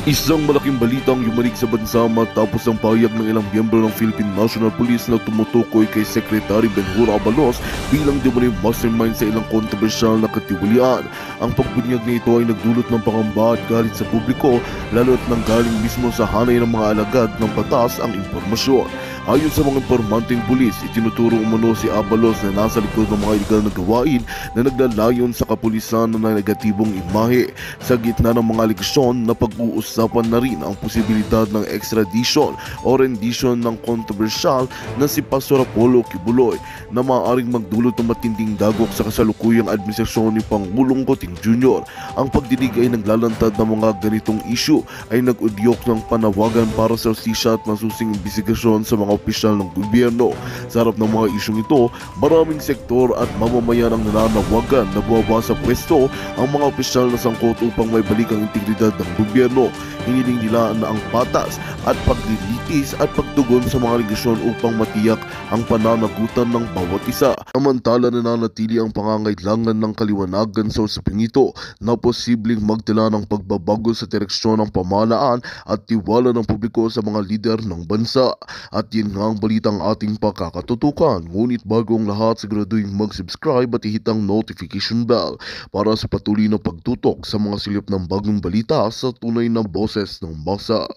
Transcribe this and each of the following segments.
Isang malaking balitang yumanig sa bansa matapos ang pahayag ng ilang miyembro ng Philippine National Police na tumutukoy kay Secretary Benhur Abalos bilang di umano'y mastermind sa ilang kontrobersyal na katiwalian. Ang pagbunyag na ito ay nagdulot ng pangamba at galit sa publiko, lalo't nanggaling mismo sa hanay ng mga alagad ng batas ang impormasyon. Ayon sa mga impormanteng pulis, itinuturo umano si Abalos na nasa likod ng mga illegal na gawain na naglalayon sa kapulisan na negatibong imahe. Sa gitna ng mga aligasyon na pag-uusapan na rin ang posibilidad ng extradition o rendition ng kontrobersyal na si Pastor Apollo Kibuloy na maaaring magdulot ng matinding dagok sa kasalukuyang administrasyon ni Pangulong Kuting Jr. Ang pagdinig ay naglalantad ng mga ganitong issue ay nag-udyok ng panawagan para sa hustisya at masusing imbestigasyon sa mga opisyal ng gobyerno. Sa harap ng mga isyong ito, maraming sektor at mamamayan ang nananawagan na buwaba sa pwesto ang mga opisyal na sangkot upang may balik ang integridad ng gobyerno. Hiniling nila na ang patas at paglilitis at pagtugon sa mga aligasyon upang matiyak ang pananagutan ng bawat isa. Samantala, nananatili ang pangangailangan ng kaliwanagan sa usaping ito na posibleng magdala ng pagbabago sa direksyon ng pamahalaan at tiwala ng publiko sa mga lider ng bansa. At yan nga ang balitang ating pakakatutukan. Ngunit bago ang lahat, siguraduhin mag-subscribe at ihit ang notification bell para sa patuloy na pagtutok sa mga silip ng bagong balita sa tunay na boses ng masa.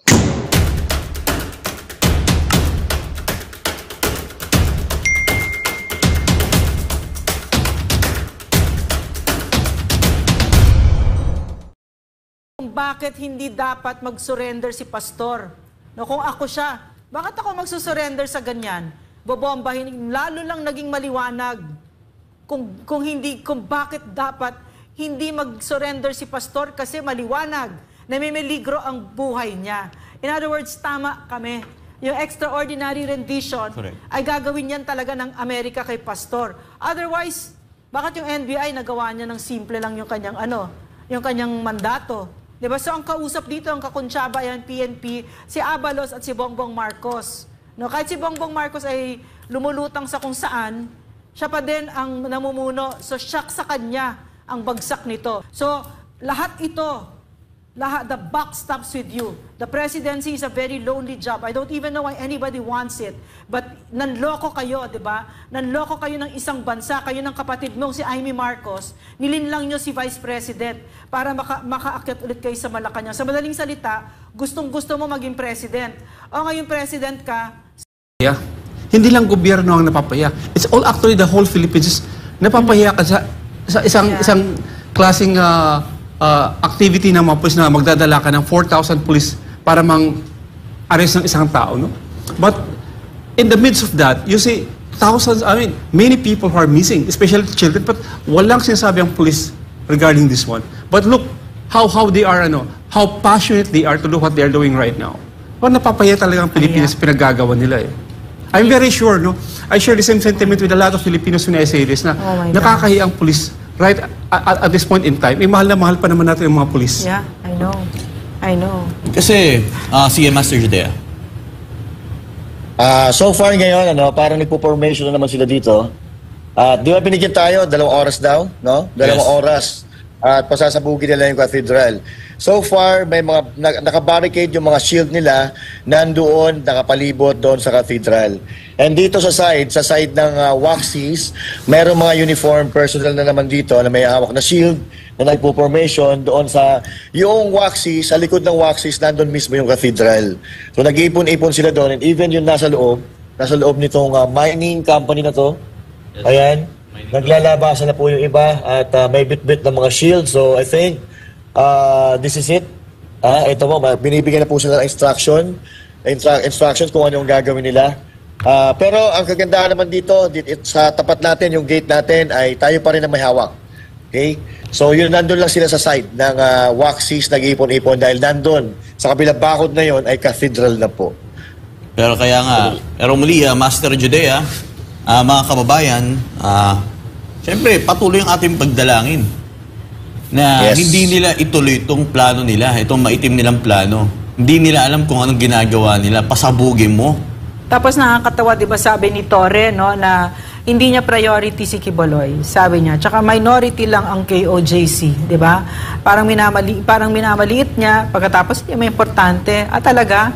Bakit hindi dapat mag-surrender si Pastor? No, kung ako siya, bakit ako magsusurrender sa ganyan? Bobombahin, lalo lang naging maliwanag kung bakit dapat hindi mag-surrender si Pastor kasi maliwanag na may meligro ang buhay niya. In other words, tama kami. Yung extraordinary rendition ay gagawin yan talaga ng Amerika kay Pastor. Otherwise, bakit yung NBI nagawa niya ng simple lang yung kanyang mandato? Diba? So ang kausap dito, ang kakuntsaba yan, PNP, si Abalos at si Bongbong Marcos. No, kahit si Bongbong Marcos ay lumulutang sa kung saan, siya pa din ang namumuno. So shock sa kanya ang bagsak nito. So lahat ito, the buck stops with you. The presidency is a very lonely job. I don't even know why anybody wants it. But nanloko kayo, di ba? Nanloko kayo ng isang bansa, kayo ng kapatid mong si Amy Marcos, nilinlang nyo si Vice President para makaakyat ulit kayo sa Malacanang. Sa madaling salita, gustong-gusto mo maging president. O ngayon president ka. Yeah. Hindi lang gobyerno ang napapaya. It's all actually the whole Philippines. Napapaya ka sa isang klaseng activity ng mga pulis na magdadala ka ng 4,000 pulis para mang-arrest ng isang tao, no? But in the midst of that, you see thousands, many people who are missing, especially children, but walang sinasabi ang pulis regarding this one. But look how they are, how passionate they are to do what they are doing right now. Well, napapaya talaga ang Pilipinas, pinagagawa nila eh. I'm very sure, no? I share the same sentiment with a lot of Filipinos when I say this, na nakakahiya ang pulis right at this point in time. Mahal na mahal pa naman natin yung mga pulis. Yeah, I know. Kasi, sige, Master Judea. So far ngayon, parang nagpo-formation na naman sila dito. Di ba binigyan tayo, 2 oras daw, no? 2 oras. At pasasabugin nila yung cathedral. So far, may mga nakabarricade yung mga shield nila nandoon, nakapalibot doon sa cathedral. And dito sa side ng Waxies, mayroong mga uniform personnel na naman dito na may hawak na shield na nagpo-formation doon sa yung Waxies, sa likod ng Waxies, nandoon mismo yung cathedral. So nag-ipon-ipon sila doon, and even yung nasa loob nitong mining company na to. Ayan. Naglalabasan na po yung iba at may bit-bit ng mga shield. So I think this is it. Ito mo, binibigyan na po sila ng instructions kung ano yung gagawin nila. Pero ang kagandahan naman dito, sa tapat natin, yung gate natin, ay tayo pa rin ang may hawak. Okay? So yun, nandun lang sila sa side ng Waxies, nag-ipon-ipon dahil nandun. Sa kabilang bakod na yun ay cathedral na po. Pero kaya nga, pero muli, Master Judea, mga kababayan, siyempre, patuloy ang ating pagdalangin na hindi nila ituloy itong plano nila, itong maitim nilang plano. Hindi nila alam kung anong ginagawa nila. Pasabugin mo. Tapos nakakatawa, di ba sabi ni Torre, no, na hindi niya priority si Quiboloy, sabi niya. Tsaka minority lang ang KOJC, di ba? Parang minamaliit niya, pagkatapos may importante. At talaga,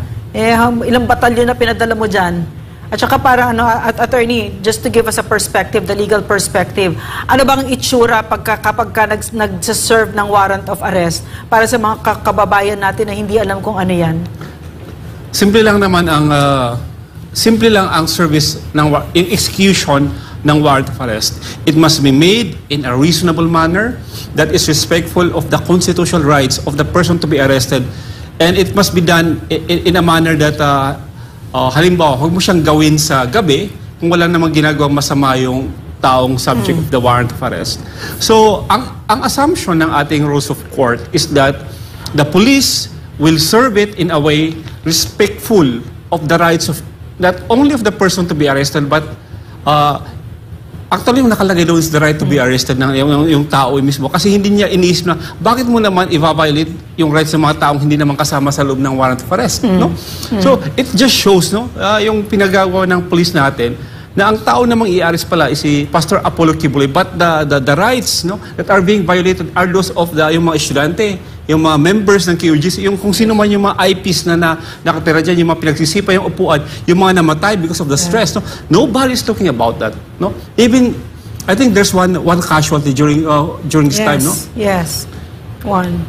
ilang batalyon na pinadala mo dyan. At saka para attorney, just to give us a perspective, the legal perspective, ano bang itsura kapag nagsaserve ng warrant of arrest para sa mga kababayan natin na hindi alam kung ano yan? Simple lang naman ang service ng in execution ng warrant of arrest. It must be made in a reasonable manner that is respectful of the constitutional rights of the person to be arrested, and it must be done in a manner that halimbawa, huwag mo siyang gawin sa gabi kung wala namang ginagawang masama yung taong subject of the warrant of arrest. So, ang assumption ng ating rules of court is that the police will serve it in a way respectful of the rights of not only of the person to be arrested, but actually yung nakalagay doon is the right to be arrested ng yung tao mismo. Kasi hindi niya iniisip na bakit mo naman i-violate yung rights ng mga taong hindi naman kasama sa loob ng warrant of arrest. No? So it just shows yung pinagawa ng police natin na ang tao namang i-arrest pala is si Pastor Apollo Quiboloy, but the rights that are being violated are those of yung mga estudyante, yung mga members ng KOJC, yung kung sino man yung mga IPs na nakatira dyan, yung mga pinagsisipa yung upuan, yung mga namatay because of the stress. Nobody is talking about that. Even, I think there's one casualty during this time. Yes, one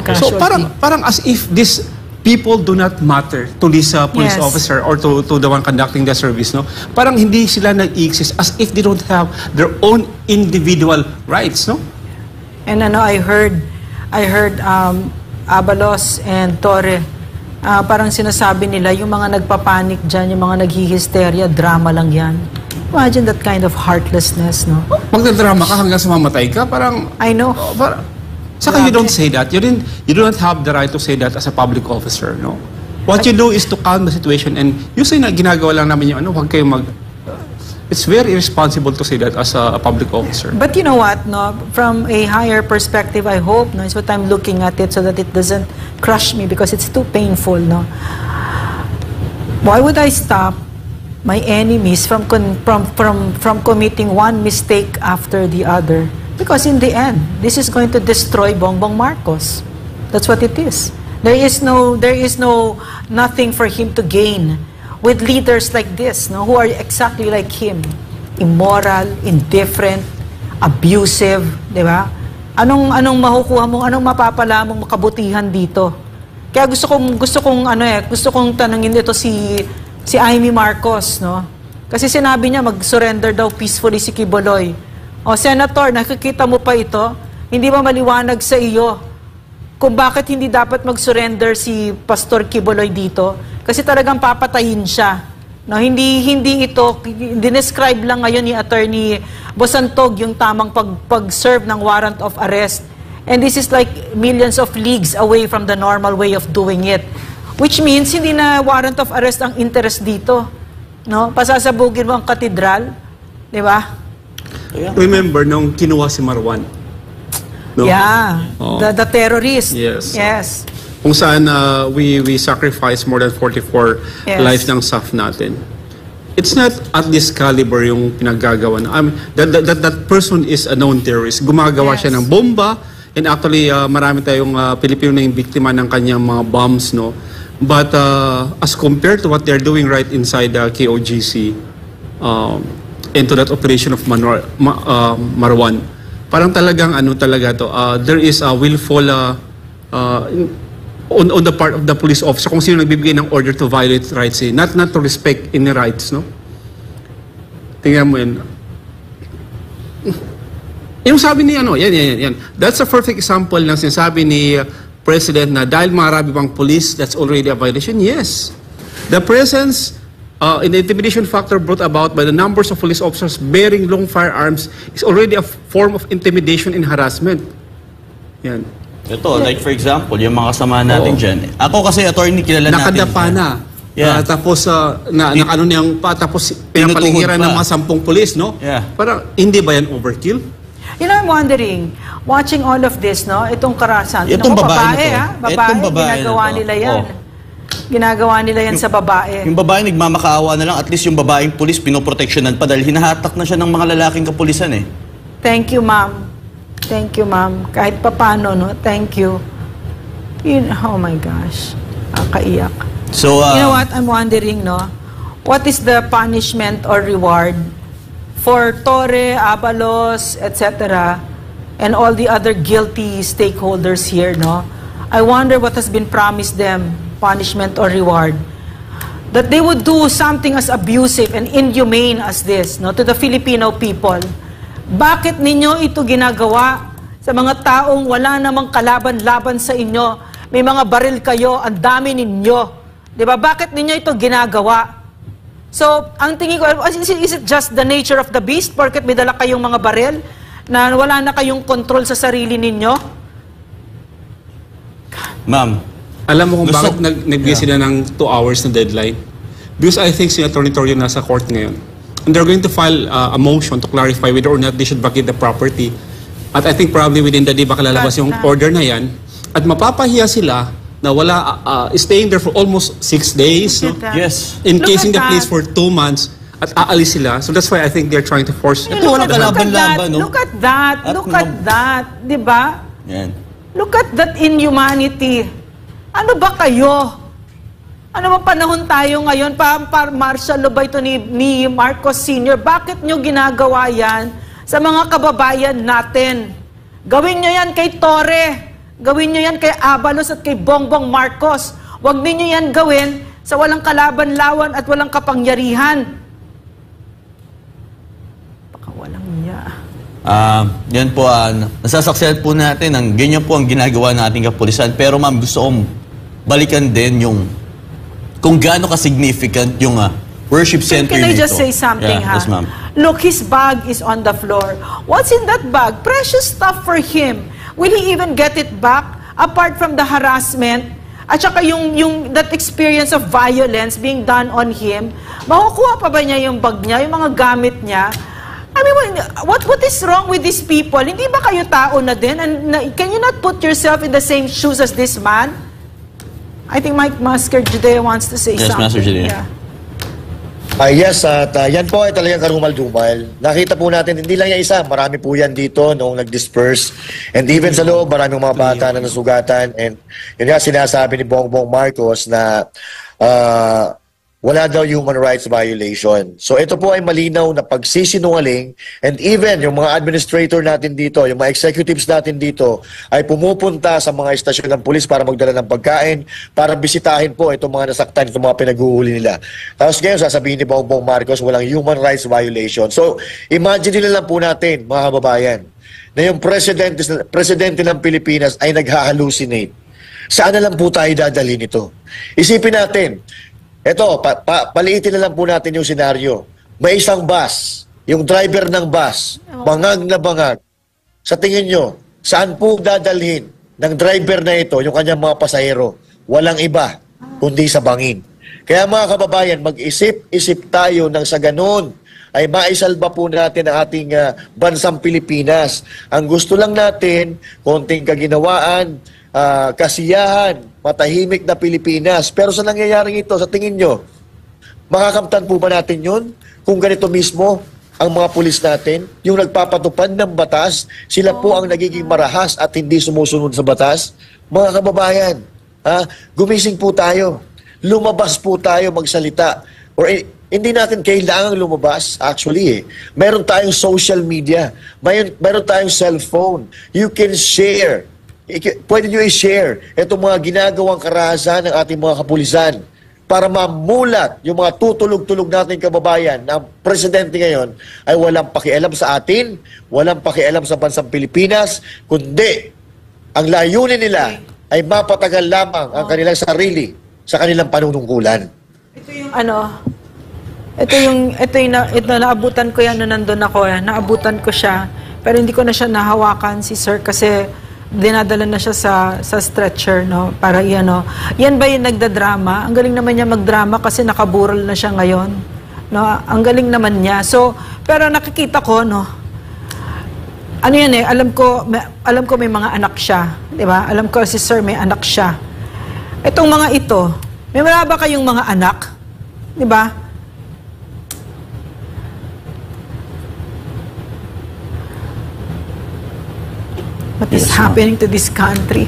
casualty. So parang as if these people do not matter to this police officer or to the one conducting the service. Parang hindi sila nag-exist as if they don't have their own individual rights. And I heard Abalos and Torre, parang sinasabi nila, yung mga nagpapanik dyan, yung mga naghihisteria, drama lang yan. Imagine that kind of heartlessness, Magdadrama ka hanggang sa mamatay ka, parang... I know. Saka you don't say that. You do not have the right to say that as a public officer, What you do is to calm the situation, and you say na ginagawa lang namin yung huwag kayong It's very irresponsible to say that as a public officer. But you know what, from a higher perspective, I hope, is what I'm looking at it so that it doesn't crush me because it's too painful, Why would I stop my enemies from committing one mistake after the other? Because in the end, this is going to destroy Bongbong Marcos. That's what it is. There is nothing for him to gain with leaders like this, who are exactly like him. Immoral, indifferent, abusive, di ba? Anong makukuha mo, anong mapapala mong makabutihan dito? Kaya gusto kong tanungin dito si Amy Marcos, Kasi sinabi niya mag-surrender daw peacefully si Quiboloy. Senator, nakikita mo pa ito? Hindi ba maliwanag sa iyo kung bakit hindi dapat mag-surrender si Pastor Quiboloy dito? Kasi talagang papatayin siya. Hindi ito, dinescribe lang ngayon ni Attorney Bosantog yung tamang pag-serve ng warrant of arrest. And this is like millions of leagues away from the normal way of doing it. Which means, hindi na warrant of arrest ang interest dito. Pasasabugin mo ang katedral. Di ba? Remember nung kinuha si Marwan? Yeah, the terrorist. Yes. Kung saan we sacrificed more than 44 lives ng staff natin. It's not at this caliber yung pinaggagawa na. That person is a known terrorist. Gumagawa siya ng bomba, and actually marami tayong Pilipino na yung biktima ng kanyang mga bombs, But as compared to what they're doing right inside the KOJC, into that operation of Marwan, parang talagang there is a willful on the part of the police officer kung sino nagbibigay ng order to violate rights, not to respect any rights, Tingnan mo yun. Yung sabi ni yan. That's a perfect example ng sinasabi ni President na dahil marami pang police, that's already a violation. Yes. The presence in the intimidation factor brought about by the numbers of police officers bearing long firearms is already a form of intimidation and harassment. Yan. Ito, like for example, yung mga kasama natin dyan. Ako kasi, attorney, kilala natin. Nakadapa na. Tapos, tapos pinapaligiran ng mga 10 police, Parang, hindi ba yan overkill? I'm wondering, watching all of this, itong karasan. Itong babae babae, ginagawa nila yan. Ginagawa nila yan sa babae. Yung babae nagmamakaawa na lang, at least yung babaeng pulis pinoproteksyonan pa dahil hinahatak na siya ng mga lalaking kapulisan eh. Thank you, ma'am. Thank you, ma'am. Kahit papano, no? Thank you. Oh my gosh. Kaiyak. So, You know what? I'm wondering, no? What is the punishment or reward for Torre, Abalos, etc., and all the other guilty stakeholders here, no? I wonder what has been promised them, punishment or reward. That they would do something as abusive and inhumane as this, no, to the Filipino people. Bakit ninyo ito ginagawa sa mga taong wala namang kalaban-laban sa inyo? May mga baril kayo, ang dami ninyo. Di ba? Bakit ninyo ito ginagawa? So, ang tingin ko, is it just the nature of the beast? Porket may dala kayong mga baril na wala na kayong control sa sarili ninyo? ma'am, Alam mo kung Gusto- bakit nagbigay sila ng 2 hours na deadline? Because I think si Atty. Torre nasa court ngayon. And they're going to file a motion to clarify whether or not they should vacate the property. At I think probably within the day baka lalabas yung order na yan. At mapapahiya sila na wala, staying there for almost 6 days. No? Look at that. yes. Encasing the Look at place that. for 2 months at aalis sila. So that's why I think they're trying to force. Ito wala kalaban-laban, no? Look at that. At Look at that. Di ba? Yan. Look at that inhumanity. Ano ba kayo? Ano ba panahon tayo ngayon? Martial law ba ito ni Marcos Sr.? Bakit nyo ginagawa yan sa mga kababayan natin? Gawin nyo yan kay Torre. Gawin nyo yan kay Abalos at kay Bongbong Marcos. Huwag ninyo yan gawin sa walang kalaban-lawan at walang kapangyarihan. Baka walang niya. Yan po, nasasaksihan po natin ang ganyan po ang ginagawa nating kapulisan. Pero ma'am, gusto kong balikan din yung kung gaano ka-significant yung worship center Can I nito. just say something, Yeah, ha? yes, ma'am. Look, his bag is on the floor. What's in that bag? Precious stuff for him. Will he even get it back? Apart from the harassment, at saka that experience of violence being done on him, makukuha pa ba niya yung bag niya, yung mga gamit niya? I mean, what is wrong with these people? Hindi ba kayo tao na din? And can you not put yourself in the same shoes as this man? I think Mike Masker Judea wants to say Yes, something. Master Judea. Yeah. Yes, at yan po ay talagang karumal-dumal. Nakita po natin, hindi lang yung isa, marami po yan dito noong nag-disperse. And even sa loob, maraming mga bata na nasugatan. And yun nga, sinasabi ni Bongbong Marcos na wala daw human rights violation. So ito po ay malinaw na pagsisinungaling, and even yung mga administrator natin dito, yung mga executives natin dito ay pumupunta sa mga istasyon ng pulis para magdala ng pagkain, para bisitahin po itong mga nasaktan, itong mga pinaghuhuli nila. Tapos ngayon sasabihin ni Bongbong Marcos walang human rights violation. So imagine nila lang po natin, mga kababayan, na yung presidente ng Pilipinas ay naghahalucinate. Saan na lang po tayo dadalhin ito? Isipin natin, ito, paliitin na lang po natin yung senaryo. May isang bus, yung driver ng bus, bangag na bangag. Sa tingin nyo, saan po dadalhin ng driver na ito, yung kanyang mga pasahero? Walang iba, kundi sa bangin. Kaya mga kababayan, mag-isip-isip tayo nang sa ganun ay maisalba po natin ang ating bansang Pilipinas. Ang gusto lang natin, konting kaginawaan, kasiyahan, matahimik na Pilipinas. Pero sa nangyayaring ito, sa tingin nyo, makakamtan po ba natin yun? Kung ganito mismo, ang mga pulis natin, yung nagpapatupad ng batas, sila po ang nagiging marahas at hindi sumusunod sa batas. Mga kababayan, gumising po tayo. Lumabas po tayo magsalita. Or hindi natin kailangang lumabas, actually. Meron tayong social media. Meron tayong cellphone. You can share. Pwede nyo i-share itong mga ginagawang karahasan ng ating mga kapulisan para mamulat yung mga tutulog-tulog natin kababayan na ang presidente ngayon ay walang pakialam sa atin, walang pakialam sa bansang Pilipinas, kundi ang layunin nila ay mapatagal lamang ang kanilang sarili sa kanilang panunungkulan. Ito naabutan ko yan nung nandun ako. Naabutan ko siya. Pero hindi ko na siya nahawakan si sir kasi dinadala na siya sa stretcher, no? Para ano. Yan ba yung nagdadrama? Ang galing naman niya magdrama kasi nakaburol na siya ngayon. No? Ang galing naman niya. So, pero nakikita ko, no? Ano yan alam ko may mga anak siya. Di ba? Alam ko si sir may anak siya. Itong mga ito, May wala ba kayong mga anak? Di ba? What is happening to this country?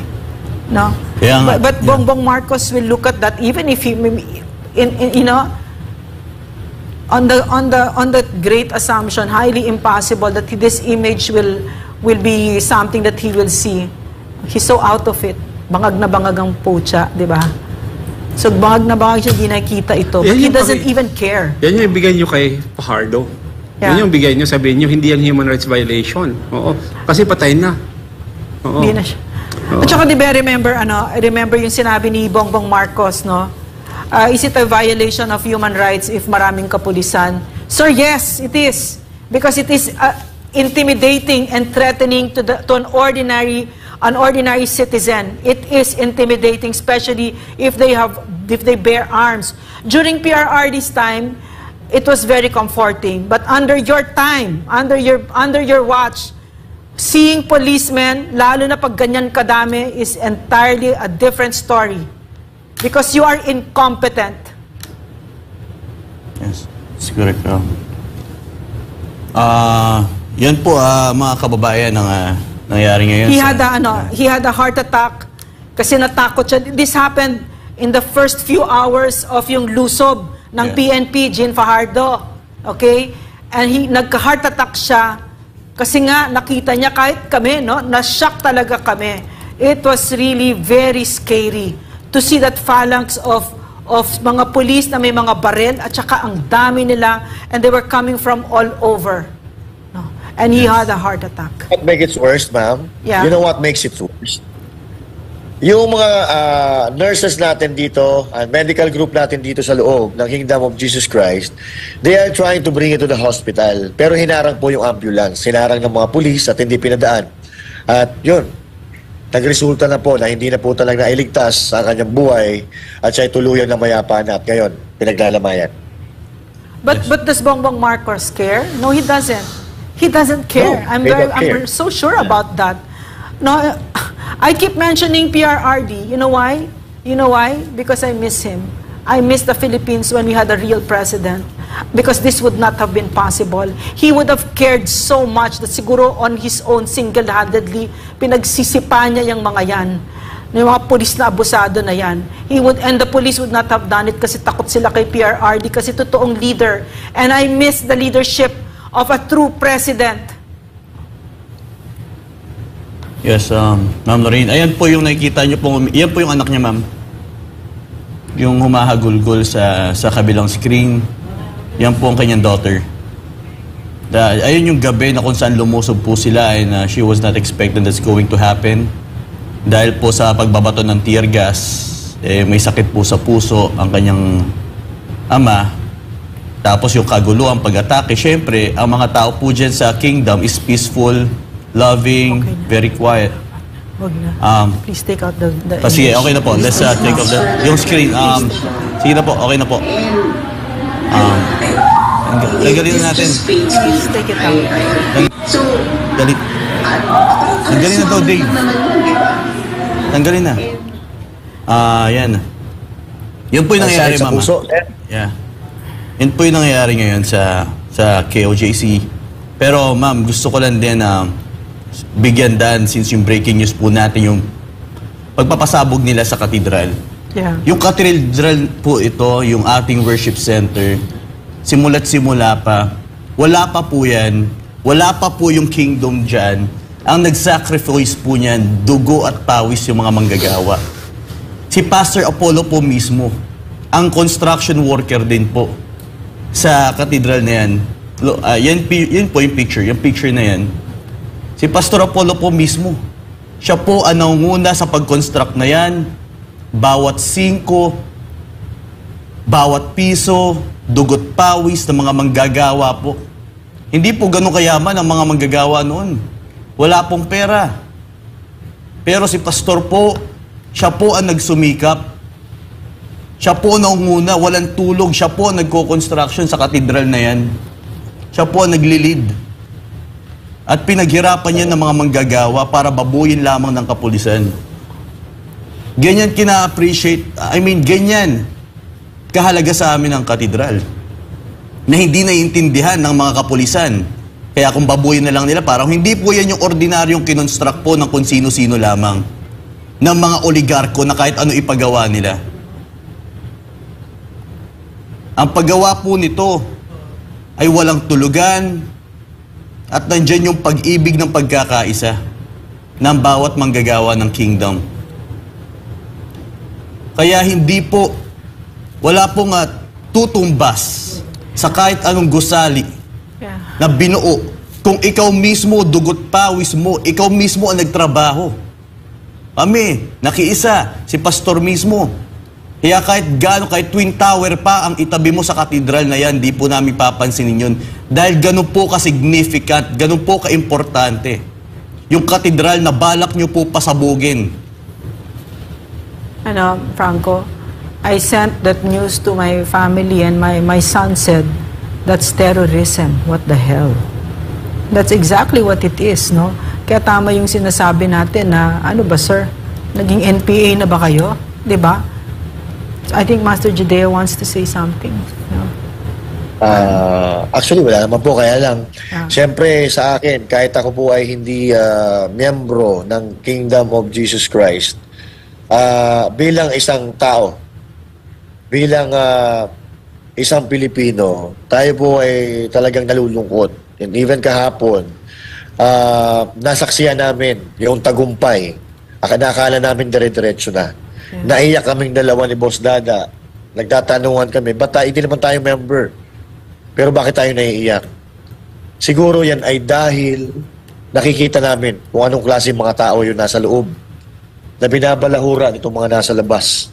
No? Kaya nga, But Bongbong Marcos will look at that even if he, you know, on the great assumption, highly impossible that this image will be something that he will see. He's so out of it. Bangag na bangag ang pucha, di ba? So bangag na bangag siya, di nakita ito. But Yan he yung doesn't even care. Yan yung ibigay nyo kay Fajardo. Yeah. Yan yung bigay nyo, sabihin nyo, hindi yan human rights violation. Oo. Kasi patay na. Oo. Hindi na siya. Oo. At saka di ba, I remember yung sinabi ni Bongbong Marcos, no? Is it a violation of human rights if maraming kapulisan? Sir, yes, it is. Because it is intimidating and threatening to an ordinary citizen. It is intimidating, especially if they bear arms. During PRRD's time, it was very comforting. But under your time, under your watch, seeing policemen, lalo na pag ganyan kadami, is entirely a different story. Because you are incompetent. Yes, that's correct. Yan po, mga kababayan, ang nangyari ngayon. He had a heart attack kasi natakot siya. This happened in the first few hours of yung lusob ng PNP, Jean Fajardo. Okay? And nagka-heart attack siya kasi nga nakita niya, kahit kami, no, na-shock talaga kami. It was really very scary to see that phalanx of mga police na may mga baril at saka ang dami nila, and they were coming from all over. No? And he had a heart attack. What makes it worse, ma'am? Yeah. You know what makes it worse? Yung mga nurses natin dito, medical group natin dito sa loob ng Kingdom of Jesus Christ, they are trying to bring it to the hospital. Pero hinarang po yung ambulance, hinarang ng mga pulis at hindi pinadaan. At yun, nagresulta na po na hindi na po talaga nailigtas ang kanyang buhay at siya'y tuluyang namayapa na at ngayon, pinaglalamayan. But does Bongbong Marcos care? No, he doesn't. He doesn't care. No, I'm they don't care. so sure about that. No, I keep mentioning PRRD. You know why? You know why? Because I miss him. I miss the Philippines when we had a real president. Because this would not have been possible. He would have cared so much that siguro on his own, single-handedly, pinagsisipa niya yung mga yan. Yung mga police na abusado na yan. And the police would not have done it kasi takot sila kay PRRD kasi totoong leader. And I miss the leadership of a true president. Yes, Ma'am Lorraine. Ayan po yung nakikita niyo po. Yan po yung anak niya, ma'am. Yung humahagulgol sa kabilang screen. Yan po ang kanyang daughter. Ayun yung gabi na kung saan lumusob po sila and she was not expecting that's going to happen. Dahil po sa pagbabato ng tear gas, may sakit po sa puso ang kanyang ama. Tapos yung kaguluhan, pag-atake. Siyempre, ang mga tao po dyan sa kingdom is peaceful, loving, very quiet. Wag na. Please take out the Sige, okay na po. Let's take off yung screen. Sige na po, okay na po. Tanggalin na natin. Please take it out. Dali. Tanggalin na to, Dave. Tanggalin na. Yan. Yun po yung nangyayari, Sa mama. puso, Yeah. Yun po yung nangyayari ngayon sa KOJC. Pero, ma'am, gusto ko lang din bigyan daan since yung breaking news po natin yung pagpapasabog nila sa katedral. Yeah. Yung katedral po ito, yung ating worship center, simula't simula pa, wala pa po yan, wala pa po yung kingdom dyan. Ang nag-sacrifice po niyan, dugo at pawis yung mga manggagawa. Si Pastor Apollo po mismo, ang construction worker din po sa katedral na yan. Yan po yung picture na yan. Si Pastor Apollo po mismo, siya po ang nangunguna sa pag-construct na yan. Bawat singko, bawat piso, dugot pawis ng mga manggagawa po. Hindi po ganun kayaman ang mga manggagawa noon. Wala pong pera. Pero si Pastor po, siya po ang nagsumikap. Siya po ang nangunguna, walang tulog. Siya po ang nagko-construction sa katedral na yan. Siya po ang nagli-lead. At pinaghirapan niya ng mga manggagawa para babuyin lamang ng kapulisan. Ganyan kina-appreciate, ganyan kahalaga sa amin ang katedral na hindi naiintindihan ng mga kapulisan. Kaya kung babuyin na lang nila, parang hindi po yan yung ordinaryong kinonstruct po ng kung sino-sino lamang, ng mga oligarko na kahit ano ipagawa nila. Ang paggawa po nito ay walang tulugan at nandyan yung pag-ibig ng pagkakaisa ng bawat manggagawa ng kingdom. Kaya hindi po, wala pong tutumbas sa kahit anong gusali na binuo. Kung ikaw mismo, dugot pawis mo, ikaw mismo ang nagtrabaho. Kami, nakiisa, si pastor mismo. Kaya kahit Twin Tower pa ang itabi mo sa katedral na yan, di po namin papansinin yun. Dahil ganun po ka-significant, ganun po ka-importante. Yung katedral na balak nyo po pasabugin. Franco, I sent that news to my family and my son said, that's terrorism. What the hell? That's exactly what it is, no? Kaya tama yung sinasabi natin na, ano ba sir, naging NPA na ba kayo? Diba? I think Master Judea wants to say something. No? Actually, wala naman po. Kaya lang, siyempre sa akin, kahit ako po ay hindi miyembro ng Kingdom of Jesus Christ, bilang isang tao, bilang isang Pilipino, tayo po ay talagang nalulungkot. And even kahapon, nasaksiyan namin yung tagumpay. Akala namin dire-diretso na. Naiyak kaming dalawa ni Boss Dada. Nagtatanungan kami, hindi naman tayo member? Pero bakit tayo naiiyak? Siguro yan ay dahil nakikita namin kung anong klase mga tao yung nasa loob na binabalahura nitong mga nasa labas.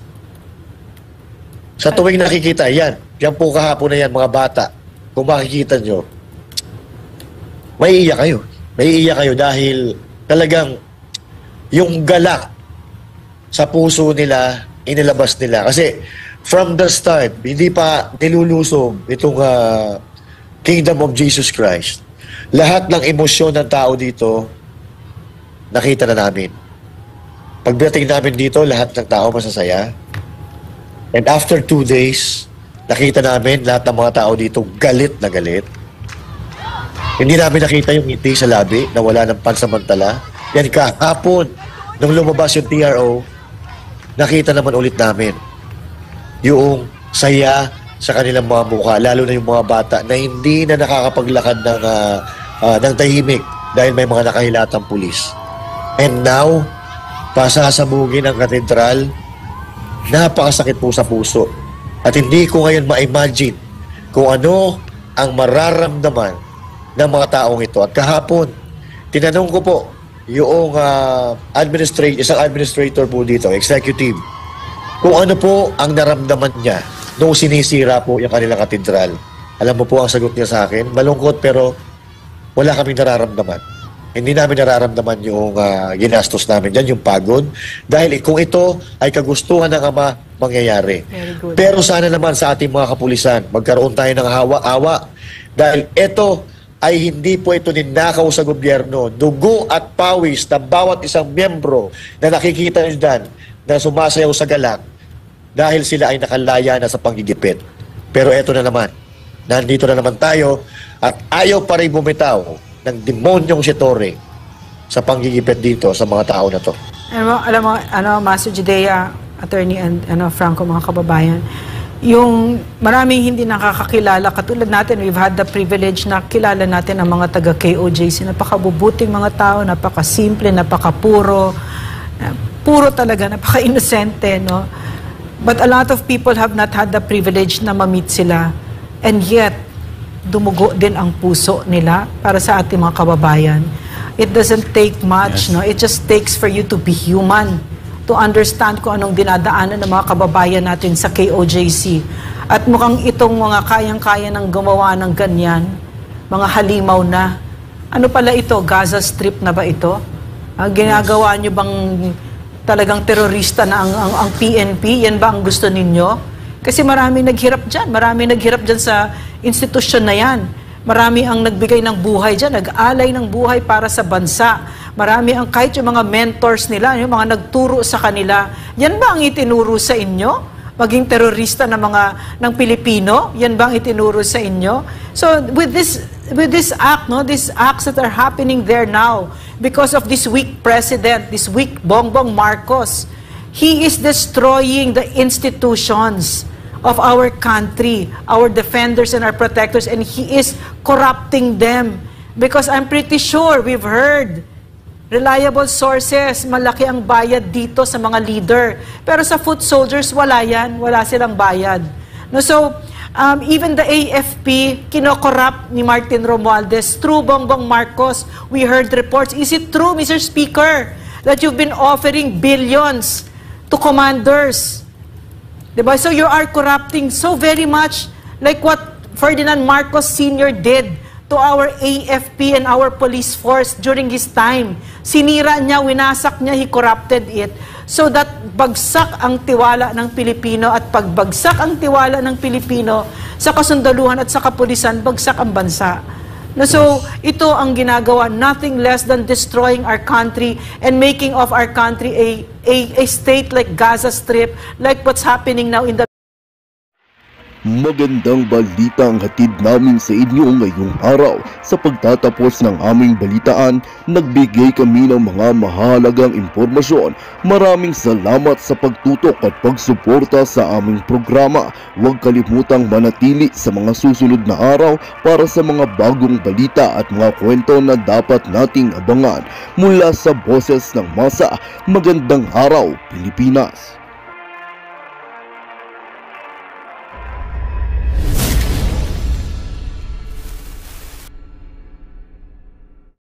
Sa tuwing nakikita, yan po kahapon na yan, mga bata. Kung makikita nyo, maiiyak kayo. Maiiyak kayo dahil talagang yung galak sa puso nila, inilabas nila. Kasi from the start, hindi pa nilulusob itong Kingdom of Jesus Christ. Lahat ng emosyon ng tao dito, nakita na namin. Pagdating namin dito, lahat ng tao masasaya. And after 2 days, nakita namin lahat ng mga tao dito galit na galit. Hindi namin nakita yung ngiti sa labi na wala ng pansamantala. Yan kahapon, nung lumabas yung TRO, nakita naman ulit namin yung saya sa kanilang mga mukha, lalo na yung mga bata na hindi na nakakapaglakad ng tahimik dahil may mga nakahilatang pulis. And now, pasasabugin ang katedral, napakasakit po sa puso. At hindi ko ngayon ma-imagine kung ano ang mararamdaman ng mga taong ito. At kahapon, tinanong ko po yung isang administrator po dito, executive, kung ano po ang naramdaman niya nung sinisira po yung kanilang katedral. Alam mo po ang sagot niya sa akin, malungkot pero wala kaming nararamdaman. Hindi namin nararamdaman yung ginastos namin dyan, yung pagod. Dahil kung ito ay kagustuhan ng Ama, mangyayari. Pero sana naman sa ating mga kapulisan, magkaroon tayo ng awa. Dahil ito ay hindi po ito ninakaw sa gobyerno. Dugo at pawis ng bawat isang miyembro na nakikita nyo dyan na sumasayaw sa galak dahil sila ay nakalaya na sa panggigipit. Pero ito na naman, nandito na naman tayo at ayaw pa rin bumitaw ng demonyong si Torre sa panggigipit dito sa mga tao na to. Alam mo, Master Judea, Attorney and Franco, mga kababayan, yung maraming hindi nakakakilala, katulad natin, we've had the privilege na kilala natin ang mga taga-KOJC, napakabubuting mga tao, napakasimple, napakapuro, puro talaga, napaka-inosente, no? But a lot of people have not had the privilege na ma-meet sila, and yet, dumugo din ang puso nila para sa ating mga kababayan. It doesn't take much, no? It just takes for you to be human, to understand kung anong dinadaanan ng mga kababayan natin sa KOJC. At mukhang itong mga kayang-kaya ng gumawa ng ganyan, mga halimaw na. Ano pala ito? Gaza Strip na ba ito? Ginagawa nyo bang talagang terorista na ang PNP? Yan ba ang gusto ninyo? Kasi marami naghirap dyan. Marami naghirap dyan sa institusyon na yan. Marami ang nagbigay ng buhay dyan, nag-alay ng buhay para sa bansa. Marami ang kahit yung mga mentors nila, yung mga nagturo sa kanila. Yan ba ang itinuro sa inyo? maging terorista ng Pilipino? Yan bang itinuro sa inyo? So with this act, no, these acts that are happening there now because of this weak president, this weak Bongbong Marcos, he is destroying the institutions of our country, our defenders and our protectors, and he is corrupting them. Because I'm pretty sure we've heard reliable sources, malaki ang bayad dito sa mga leader. Pero sa foot soldiers, wala yan. Wala silang bayad. No, so, even the AFP, kinokorrupt ni Martin Romualdez through Bongbong Marcos. We heard reports. Is it true, Mr. Speaker, that you've been offering billions to commanders? Diba? So you are corrupting so very much like what Ferdinand Marcos Sr. did to our AFP and our police force during his time. Sinira niya, winasak niya, he corrupted it. So that bagsak ang tiwala ng Pilipino, at pagbagsak ang tiwala ng Pilipino sa kasundaluhan at sa kapulisan, bagsak ang bansa. So ito ang ginagawa, nothing less than destroying our country and making of our country a state like Gaza Strip, like what's happening now in the Magandang balita ang hatid namin sa inyo ngayong araw. Sa pagtatapos ng aming balitaan, nagbigay kami ng mga mahalagang impormasyon. Maraming salamat sa pagtutok at pagsuporta sa aming programa. Huwag kalimutang manatili sa mga susunod na araw para sa mga bagong balita at mga kwento na dapat nating abangan. Mula sa Boses ng Masa, magandang araw, Pilipinas!